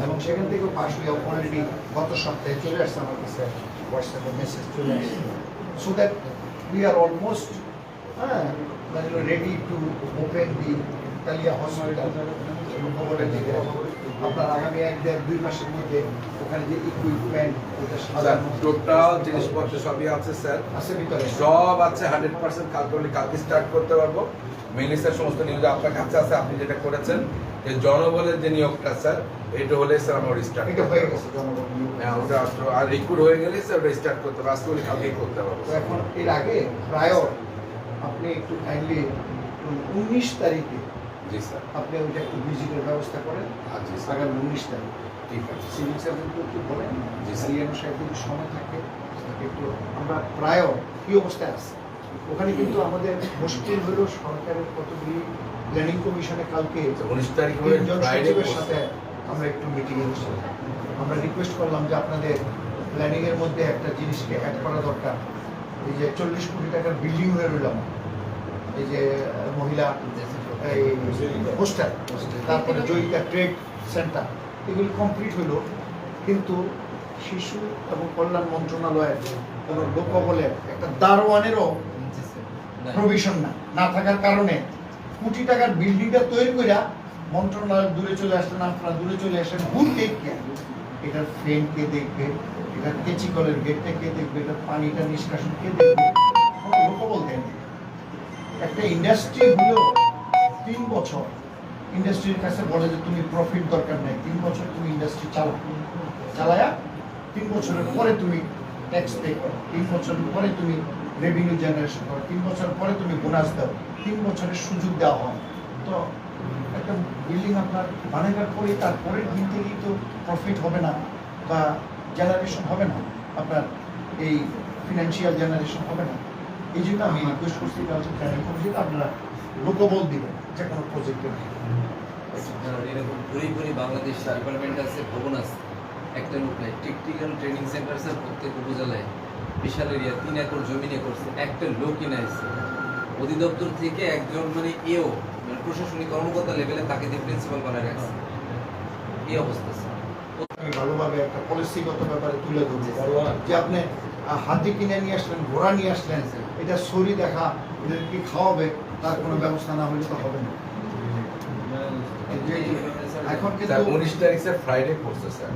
এবং সেখান থেকেও পাশ হয়ে অলরেডি গত সপ্তাহে চলে আসছে আমার কাছে হোয়াটসঅ্যাপে মেসেজ চলে আসছে so that we are almost ready to open the Kalia hospital খবরের দিকে আপনার আগামী 1-2 মাসের মধ্যে ওখানে যে ইকুইপমেন্ট টোটাল জিনিসপত্র সবই আছে স্যার, আছে ভিতরে সব আছে 100% কালকে স্টার্ট করতে পারবো। মিনিস্টার সমস্ত নিয়োগ আপনার কাছে আছে, আপনি যেটা করেছেন যে জনবলের যে নিয়োগটা স্যার, এটা হলে স্যার আমার স্টার্ট এটা হয়ে গেছে জনগণ হ্যাঁ, ওটা আর রিক্রুট হয়ে গেলে স্যার ওটা স্টার্ট করতে হবে, আজকে কালকেই করতে পারবো। তো এখন এর আগে প্রায় আপনি একটু কাইন্ডলি 19 তারিখে জি স্যার আপনি ওইটা একটু ভিজিটের ব্যবস্থা করেন জি স্যার, আগামী 19 তারিখ ঠিক আছে সিভিল সার্জনকে একটু বলেন জি যে স্যার। সিএনও সাহেব যদি সময় থাকে তাকে একটু আমরা প্রায় কি অবস্থায় আছে ওখানে কিন্তু আমাদের মুশকিল হলো সরকারের কতগুলি প্ল্যানিং কমিশনে কালকে 19 তারিখ তিনজন ফ্রাইডে সচিবের সাথে আমরা একটু মিটিং এ বসে আমরা রিকোয়েস্ট করলাম যে আপনাদের প্ল্যানিং এর মধ্যে একটা জিনিসকে অ্যাড করা দরকার। এই যে 40 কোটি টাকার বিল্ডিং হয়ে রইলাম, এই যে মহিলা এই হোস্টেল, তারপরে জয়িতা ট্রেড সেন্টার, এগুলি কমপ্লিট হলো, কিন্তু শিশু এবং কল্যাণ মন্ত্রণালয়ের কোনো লোকবলের একটা দারোয়ানেরও প্রভিশন না থাকার কারণে কোটি টাকার বিল্ডিংটা তৈরি করে মন্ত্রণালয় দূরে চলে আসলেন, আপনারা দূরে চলে আসেন। গুড টেক কেয়ার, এটার ফ্রেম কে দেখবে, এটার কেচি কলের গেটটা কে দেখবে, এটার পানিটা নিষ্কাশন কে দেখবে, লোকবল দেন। একটা ইন্ডাস্ট্রি হলো 3 বছর ইন্ডাস্ট্রির কাছে বলে যে তুমি প্রফিট দরকার নাই, 3 বছর তুমি ইন্ডাস্ট্রি চালায়া 3 বছরের পরে তুমি ট্যাক্স পে করো, 3 বছরের পরে তুমি রেভিনিউ জেনারেশন করো, 3 বছর পরে তুমি বোনাস দাও, 3 বছরের সুযোগ দেওয়া হয়। তো একটা বিল্ডিং আপনার বানাবার পরে তারপরের দিন থেকেই তো প্রফিট হবে না বা জেনারেশন হবে না, আপনার এই ফিনান্সিয়াল জেনারেশন হবে না। এই জন্য আমি রিকোয়েস্ট করছি প্ল্যানিং কমিশন আপনারা লোকবল দিবেন যে কোনো প্রজেক্টে। এরকম পুরোপুরি বাংলাদেশ ডিপার্টমেন্ট আছে, ভবন আছে, একটা লোক নাই। টেকনিক্যাল ট্রেনিং সেন্টার স্যার প্রত্যেক উপজেলায় বিশাল এরিয়া 3 একর জমিনে করছে, একটা লোকই নাইছে। অধিদপ্তর থেকে একজন মানে এও মানে প্রশাসনিক কর্মকর্তা লেভেলে তাকে দিয়ে প্রিন্সিপাল বানায় রাখছে, এই অবস্থা স্যার। আমি ভালোভাবে একটা পলিসিগত ব্যাপারে তুলে ধরবো যে আপনি হাতি কিনে নিয়ে আসলেন, ঘোড়া নিয়ে আসলেন, এটা শরী দেখা, এদের কি খাওয়াবে, তার কোনো ব্যবস্থা না হলে তো হবে না। এখন স্যার কিন্তু 19 তারিখ স্যার ফ্রাইডে করছে স্যার,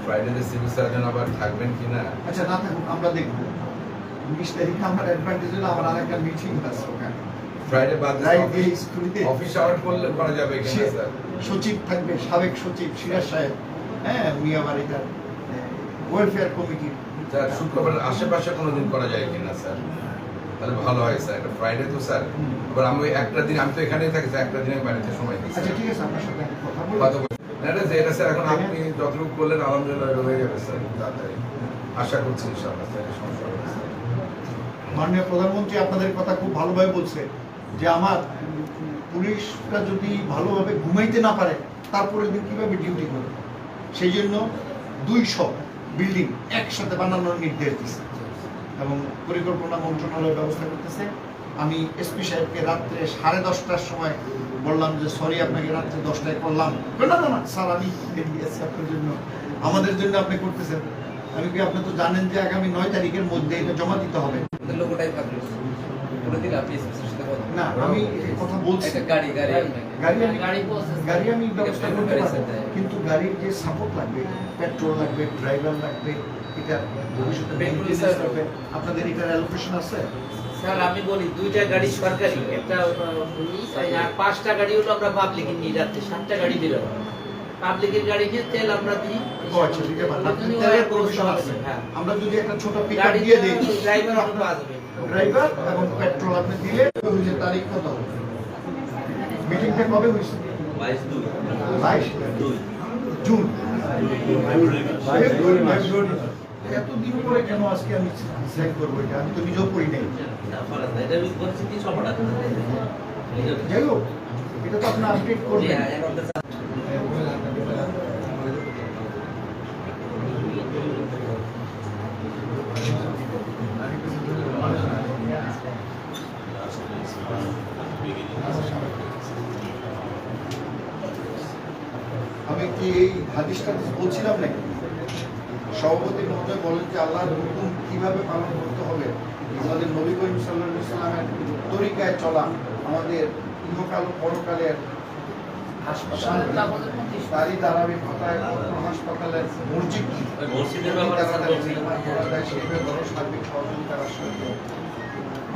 ফ্রাইডে সিভিল সার্জন আবার থাকবেন কিনা। আচ্ছা না থাকুন, আমরা দেখবো 19 তারিখে আমার অ্যাডভান্টেজ হলো আমার আরেকটা মিটিং আছে ওখানে, ফ্রাইডে বাদ স্কুলে অফিস আওয়ার করলে করা যাবে কিনা স্যার। সচিব থাকবে, সাবেক সচিব সিরাজ সাহেব, হ্যাঁ উনি আবার এটা ওয়েলফেয়ার কমিটি। স্যার শুক্রবার আশেপাশে কোনোদিন করা যায় কিনা স্যার, তাহলে ভালো হয় স্যার। এটা ফ্রাইডে তো স্যার, আবার আমি একটা দিন, আমি তো এখানেই থাকি স্যার, একটা দিন আমি বাড়িতে সময় দিই আচ্ছা ঠিক আছে, আপনার সাথে আমি কথা বলবো। কথা বলি না এটা স্যার, এখন আপনি যতটুকু করলেন আলহামদুলিল্লাহ হয়ে যাবে স্যার তাড়াতাড়ি, আশা করছি ইনশাআল্লাহ স্যার সমস্যা হবে না স্যার। মাননীয় প্রধানমন্ত্রী আপনাদের কথা খুব ভালোভাবে বলছে যে আমার পুলিশরা যদি ভালোভাবে ঘুমাইতে না পারে তারপরের দিন কিভাবে ডিউটি করবে, সেই জন্য 200 বিল্ডিং একসাথে বানানোর নির্দেশ দিচ্ছে এবং পরিকল্পনা মন্ত্রণালয় ব্যবস্থা করতেছে। আমি এসপি সাহেবকে রাত্রে 10:30টার সময় বললাম যে সরি আপনাকে রাত্রে 10টায় করলাম, না না না স্যার আমি দিয়েছি আপনার জন্য, আমাদের জন্য আপনি করতেছেন। আমি কি আপনি তো জানেন যে আগামী 9 তারিখের মধ্যে এটা জমা দিতে হবে। ওদের লোকটাই থাকলো ওটা দিলে আপনি এসপির সাথে কথা না আমি কথা বলছি, একটা গাড়ি গাড়ি আমি ব্যবস্থা করতে পারবো, কিন্তু গাড়ির যে সাপোর্ট লাগবে, পেট্রোল লাগবে, ড্রাইভার লাগবে, এটা ভবিষ্যতে আপনাদের এটার অ্যালোকেশন আছে। স্যার আমি বলি 2টা গাড়ি সরকারি, একটা আর 5টা গাড়ি হলো আমরা পাবলিক নিয়ে যাচ্ছি, 7টা গাড়ি দিল পাবলিকের গাড়ি নিয়ে তেল আমরা দিই। ও আচ্ছা ঠিক আছে, তেলের প্রভিশন আছে। হ্যাঁ আমরা যদি একটা ছোট পিকআপ দিয়ে দেই, ড্রাইভার আমরা আসবে, ড্রাইভার এবং পেট্রোল আপনি দিলে হইছে তারিখ কত, মিটিংটা কবে হইছে? 22 জুন। এতদিন পরে কেন আজকে আমি সিলেক্ট করবো, এটা আমি তো নিজেও করি নাই। যাই হোক, এটা তো আপনি আপডেট করবেন। আমি কি এই হাদিসটা বলছিলাম নাকি? সভাপতি মহোদয় বলেন যে আল্লাহর হুকুম কিভাবে পালন করতে হবে, আমাদের নবী করিম সাল্লাল্লাহু আলাইহি সাল্লামের তরিকায় চলা, আমাদের ইহকাল পরকালের হাসপাতাল তারই ধারাবাহিকতায় হাসপাতালের মসজিদ ওই মসজিদের ব্যাপারে স্যার বলছি। সেই ব্যাপারে সার্বিক সহযোগিতার আশ্বাস দেন।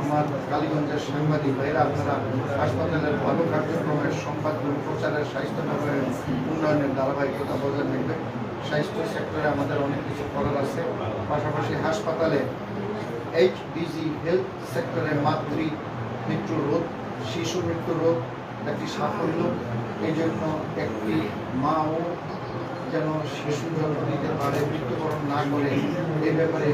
আমার কালীগঞ্জের সাংবাদিক ভাইরা, আপনারা হাসপাতালের ভালো কার্যক্রমের সংবাদগুলো প্রচারের স্বাস্থ্য ব্যবহারের উন্নয়নের ধারাবাহিকতা বজায় রাখবে। স্বাস্থ্য সেক্টরে আমাদের অনেক কিছু করার আছে। পাশাপাশি হাসপাতালে HBG হেলথ সেক্টরে মাতৃ মৃত্যু রোধ, শিশু মৃত্যু রোধ একটি সাফল্য। এই জন্য একটি মাও যেন শিশু জন্ম দিতে পারে, মৃত্যুবরণ না করে, এই ব্যাপারে